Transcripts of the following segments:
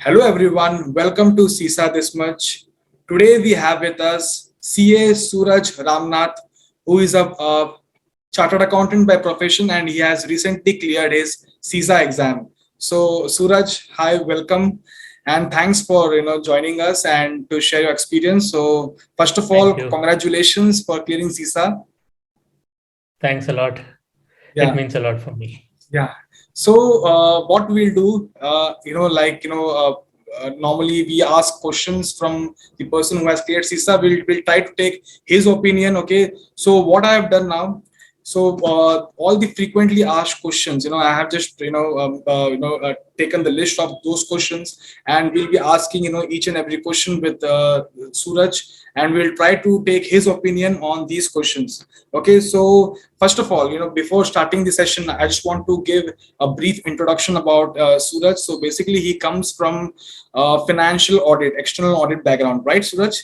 Hello everyone, welcome to CISA-This-Much. Today we have with us CA Suraj Ramnath, who is a chartered accountant by profession and he has recently cleared his CISA exam. So Suraj, hi, welcome and thanks for joining us and to share your experience. So first of all, Thank you. congratulations for clearing CISA. Thanks a lot. It Yeah. means a lot for me. Yeah. So what we'll do, normally we ask questions from the person who has cleared CISA. We'll try to take his opinion. Okay. So what I have done now. So all the frequently asked questions, I have just taken the list of those questions, and we'll be asking each and every question with Suraj, and we'll try to take his opinion on these questions. Okay. So first of all, before starting the session, I just want to give a brief introduction about Suraj. So basically, he comes from financial audit, external audit background, right, Suraj?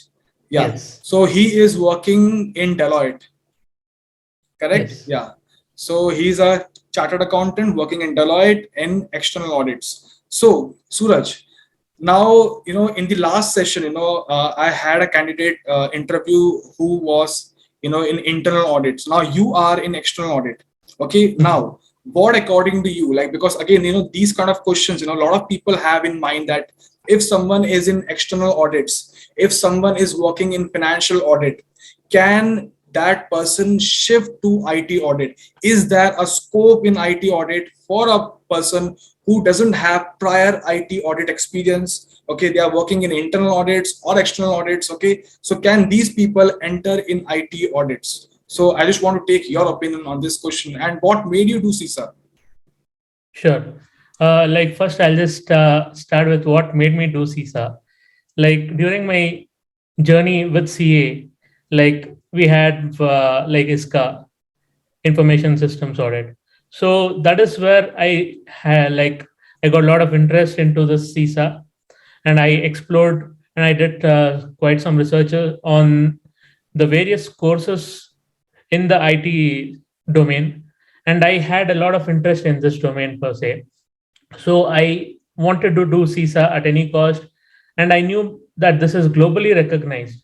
Yeah. Yes. So he is working in Deloitte, correct? Yes. Yeah. So he's a chartered accountant working in Deloitte in external audits. So Suraj, now in the last session, I had a candidate interview who was in internal audits. Now you are in external audit. Okay. Mhm. Now what according to you, like, because again these kind of questions, a lot of people have in mind that if someone is in external audits, if someone is working in financial audit, can that person shift to IT audit? Is there a scope in IT audit for a person who doesn't have prior IT audit experience? Okay, they are working in internal audits or external audits. Okay, so can these people enter in IT audits? So I just want to take your opinion on this question and what made you do CISA? Sure. Like first, I'll just start with what made me do CISA. Like during my journey with CA, like we had like ISCA, Information Systems Audit. So that is where I had I got a lot of interest into this CISA, and I explored and I did quite some research on the various courses in the IT domain, and I had a lot of interest in this domain per se. So I wanted to do CISA at any cost, and I knew that this is globally recognized,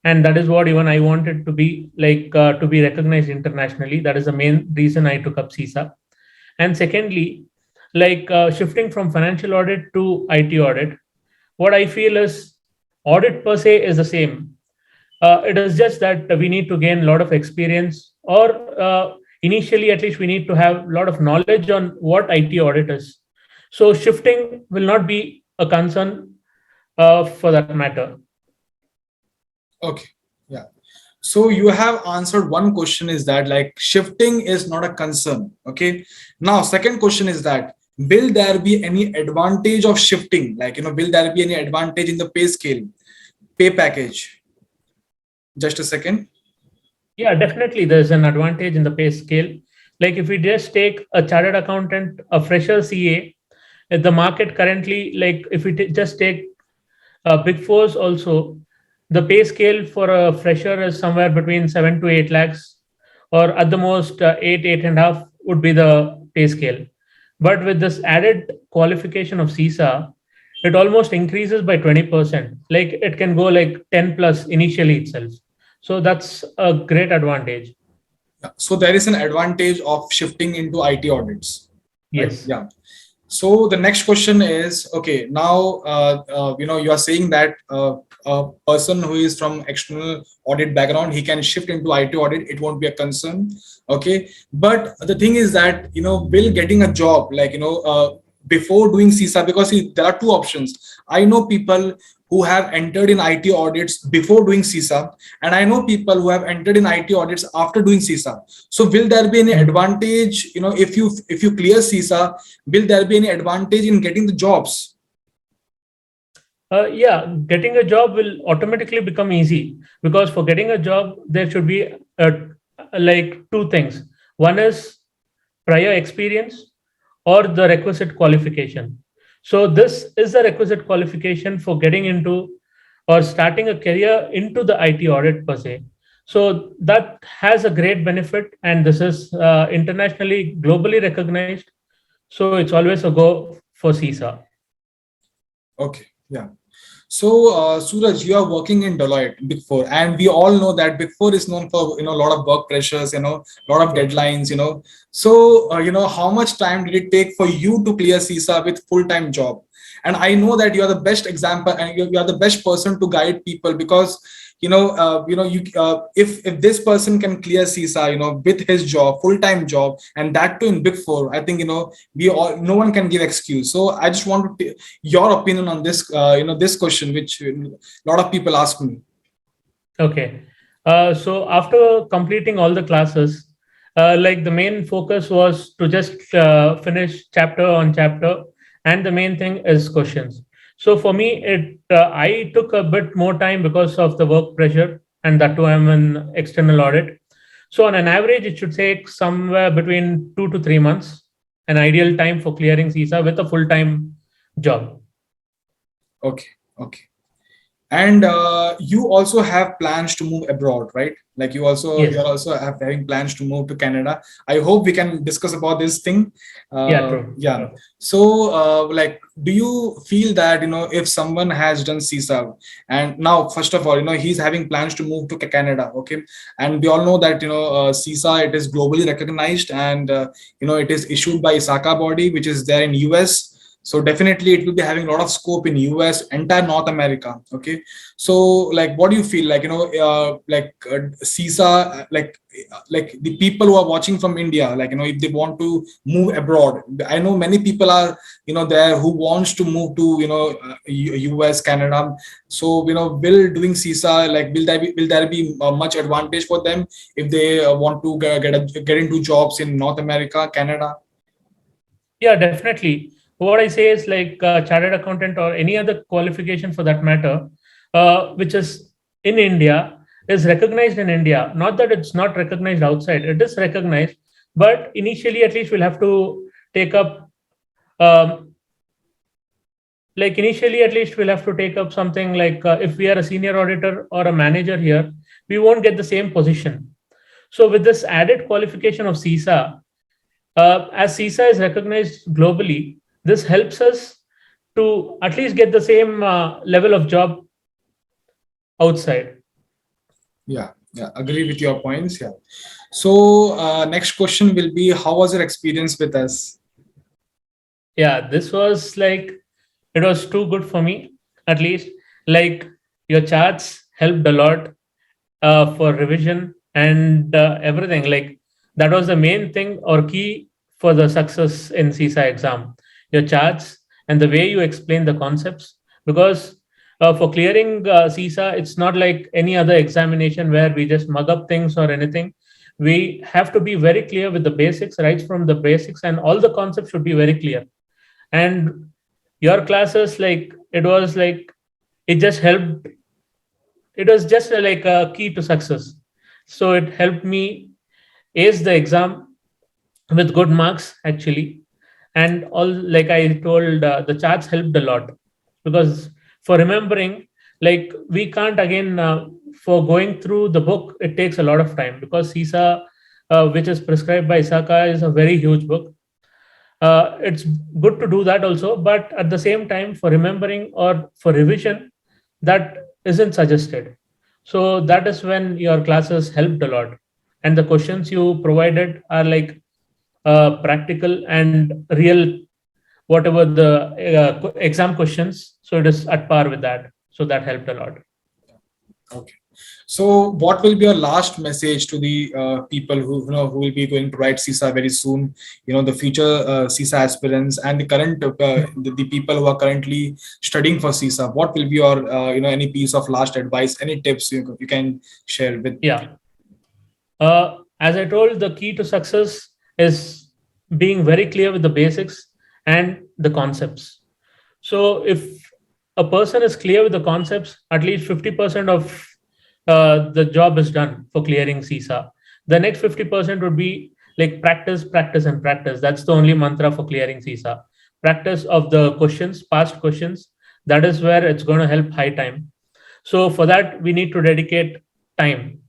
and that is what even I wanted to be to be recognized internationally. That is the main reason I took up CISA. And secondly, shifting from financial audit to IT audit, what I feel is audit per se is the same. It is just that we need to gain a lot of experience, or initially, at least, we need to have a lot of knowledge on what IT audit is. So, shifting will not be a concern for that matter. Okay. Yeah. So you have answered one question, is that like shifting is not a concern. Okay. Now, second question is that will there be any advantage of shifting? Like, will there be any advantage in the pay scale, pay package? Just a second. Yeah, definitely, there's an advantage in the pay scale. Like, if we just take a chartered accountant, a fresher CA, at the market currently, like if we just take Big Fours also, the pay scale for a fresher is somewhere between 7 to 8 lakhs, or at the most 8 and a half would be the pay scale. But with this added qualification of CISA, it almost increases by 20%. Like it can go like 10 plus initially itself. So that's a great advantage. Yeah. So there is an advantage of shifting into IT audits, right? Yes. Yeah. So the next question is, okay, now you are saying that a person who is from external audit background, he can shift into IT audit. It won't be a concern. Okay, but the thing is that will getting a job, like before doing CISA, because see, there are two options. I know people who have entered in IT audits before doing CISA, and I know people who have entered in IT audits after doing CISA. So will there be any Mhm. advantage, if you clear CISA, will there be any advantage in getting the jobs? Yeah, getting a job will automatically become easy, because for getting a job, there should be like two things. One is prior experience, or the requisite qualification. So, this is the requisite qualification for getting into or starting a career into the IT audit per se. So, that has a great benefit, and this is internationally, globally recognized. So, it's always a go for CISA. Okay. Yeah. So, Suraj, you are working in Deloitte, Big Four, and we all know that Big Four is known for a lot of work pressures, a lot of Yeah. deadlines. So, how much time did it take for you to clear CISA with full-time job? And I know that you are the best example, and you are the best person to guide people because if this person can clear CISA, with his job, full-time job, and that too in Big Four, I think we all no one can give excuse. So I just want to your opinion on this this question which a lot of people ask me. Okay. So after completing all the classes, like the main focus was to just finish chapter on chapter, and the main thing is questions. So for me, it I took a bit more time because of the work pressure, and that too I'm in external audit. So on an average, it should take somewhere between 2 to 3 months, an ideal time for clearing CISA with a full time job. Okay. Okay. And you also have plans to move abroad, right? Like you're Yes. also having plans to move to Canada. I hope we can discuss about this thing. Yeah. True. Yeah. So, like, do you feel that if someone has done CISA and now, first of all, he's having plans to move to Canada, okay? And we all know that CISA, it is globally recognized, and it is issued by ISACA body, which is there in US. So definitely it will be having a lot of scope in US, entire North America. Okay. So like, what do you feel like, CISA, like the people who are watching from India, like, if they want to move abroad, I know many people are, there who wants to move to, US, Canada. So, will doing CISA, like, will there be much advantage for them if they want to get into jobs in North America, Canada? Yeah, definitely. What I say is like chartered accountant or any other qualification for that matter, which is in India, is recognized in India. Not that it's not recognized outside, it is recognized. But initially, at least, we'll have to take up, um, like, initially, at least, we'll have to take up something like if we are a senior auditor or a manager here, we won't get the same position. So, with this added qualification of CISA, as CISA is recognized globally, this helps us to at least get the same level of job outside. Yeah, yeah, agree with your points. Yeah. So, next question will be, how was your experience with us? Yeah, this was like, it was too good for me, at least. Like, your charts helped a lot for revision and everything. Like, that was the main thing or key for the success in CISA exam. Your charts and the way you explain the concepts. Because for clearing CISA, it's not like any other examination where we just mug up things or anything. We have to be very clear with the basics, right from the basics, and all the concepts should be very clear. And your classes, like, it was like, it just helped, it was just like a key to success. So it helped me ace the exam with good marks actually. And all, like I told, the charts helped a lot, because for remembering, like, we can't again, for going through the book, it takes a lot of time, because CISA, which is prescribed by ISACA, is a very huge book. It's good to do that also, but at the same time, for remembering or for revision, that isn't suggested. So that is when your classes helped a lot, and the questions you provided are like practical and real, whatever the exam questions. So it is at par with that. So that helped a lot. Okay. So, what will be your last message to the people who will be going to write CISA very soon? The future CISA aspirants and the current the people who are currently studying for CISA. What will be your any piece of last advice, any tips you can share with? Yeah. As I told, the key to success is being very clear with the basics and the concepts. So if a person is clear with the concepts, at least 50% of the job is done for clearing CISA. The next 50% would be like practice, practice, and practice. That's the only mantra for clearing CISA. Practice of the questions, past questions. That is where it's going to help high time. So for that, we need to dedicate time.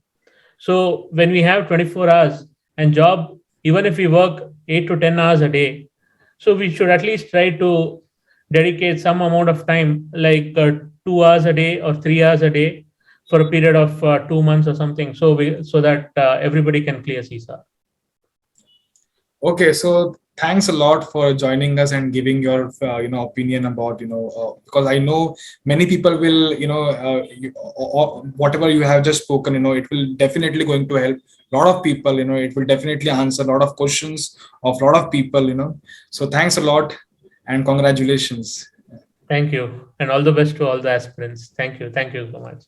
So when we have 24 hours and job, even if we work 8 to 10 hours a day, so we should at least try to dedicate some amount of time, like 2 hours a day or 3 hours a day, for a period of 2 months or something, so that everybody can clear CISA. Okay, so thanks a lot for joining us and giving your opinion about because I know many people will whatever you have just spoken, it will definitely going to help a lot of people. It will definitely answer a lot of questions of a lot of people. So thanks a lot and congratulations. Thank you, and all the best to all the aspirants. Thank you so much.